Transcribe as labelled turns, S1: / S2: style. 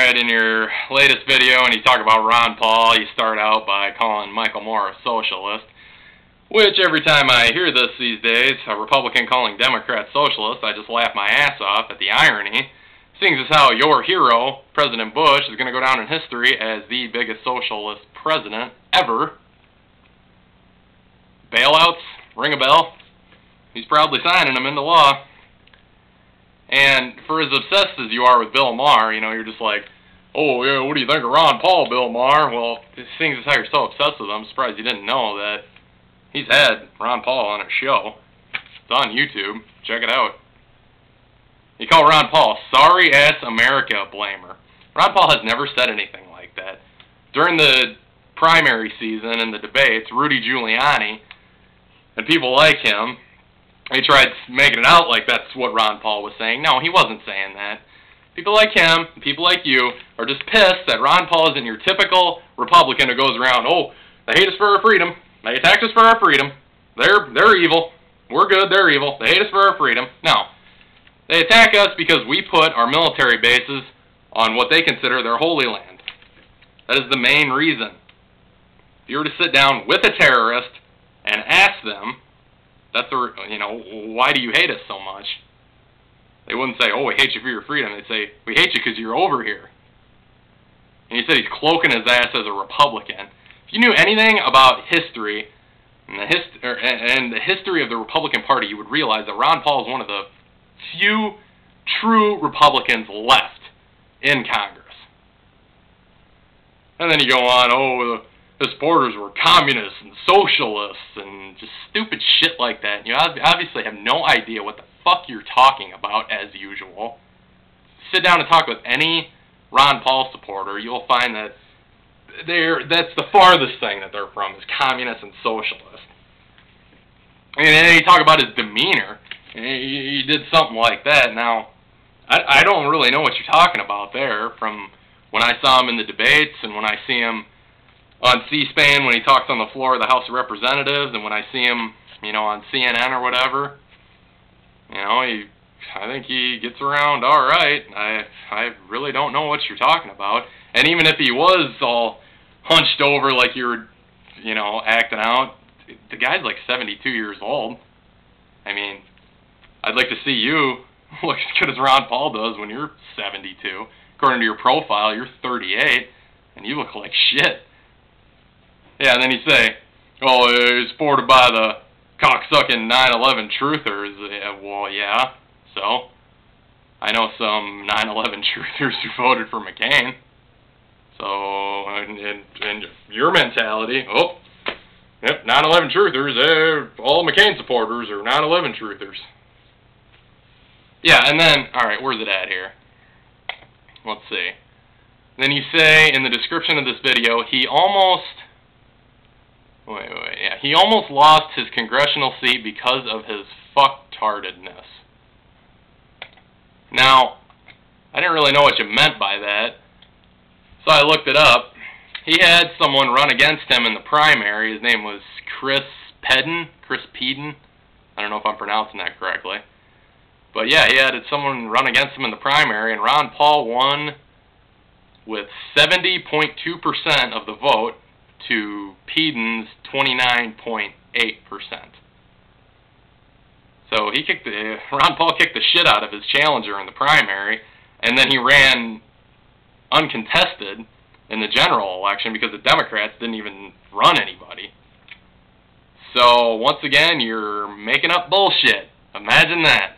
S1: Alright, in your latest video, when you talk about Ron Paul, you start out by calling Michael Moore a socialist, which every time I hear this these days, a Republican calling Democrats socialists, I just laugh my ass off at the irony, seeing as how your hero, President Bush, is going to go down in history as the biggest socialist president ever. Bailouts, ring a bell. He's proudly signing them into law. And for as obsessed as you are with Bill Maher, you know, you're just like, oh, yeah, what do you think of Ron Paul, Bill Maher? Well, seeing as how you're so obsessed with him, I'm surprised you didn't know that he's had Ron Paul on his show. It's on YouTube. Check it out. You call Ron Paul sorry-ass America blamer. Ron Paul has never said anything like that. During the primary season and the debates, Rudy Giuliani and people like him, they tried making it out like that's what Ron Paul was saying. No, he wasn't saying that. People like him, people like you, are just pissed that Ron Paul isn't your typical Republican who goes around, oh, they hate us for our freedom. They attacked us for our freedom. They're evil. We're good, they're evil. They hate us for our freedom. No. They attack us because we put our military bases on what they consider their holy land. That is the main reason. If you were to sit down with a terrorist and ask them, why do you hate us so much? They wouldn't say, oh, we hate you for your freedom. They'd say, we hate you because you're over here. And he said he's cloaking his ass as a Republican. If you knew anything about history and the history of the Republican Party, you would realize that Ron Paul is one of the few true Republicans left in Congress. And then you go on, oh, the supporters were communists and socialists and just stupid shit like that. You obviously have no idea what the fuck you're talking about, as usual. Sit down and talk with any Ron Paul supporter, you'll find that that's the farthest thing that they're from, is communists and socialists. And then you talk about his demeanor. He did something like that. Now, I don't really know what you're talking about there, from when I saw him in the debates and when I see him on C-SPAN when he talks on the floor of the House of Representatives, and when I see him, on CNN or whatever. I think he gets around all right. I really don't know what you're talking about. And even if he was all hunched over like you were, acting out, the guy's like 72 years old. I mean, I'd like to see you look as good as Ron Paul does when you're 72. According to your profile, you're 38, and you look like shit. Yeah, and then you say, oh, he's supported by the cocksucking 9/11 truthers. Well, yeah, so I know some 9/11 truthers who voted for McCain. So, and your mentality, oh, yep, 9/11 truthers, all McCain supporters are 9/11 truthers. Yeah, and then, alright, where's it at here? Let's see. Then you say in the description of this video, he almost lost his congressional seat because of his fucktardedness. Now, I didn't really know what you meant by that, so I looked it up. He had someone run against him in the primary. His name was Chris Peden. I don't know if I'm pronouncing that correctly. But yeah, he had someone run against him in the primary, and Ron Paul won with 70.2% of the vote to Peden's 29.8%. So Ron Paul kicked the shit out of his challenger in the primary, and then he ran uncontested in the general election because the Democrats didn't even run anybody. So once again, you're making up bullshit. Imagine that.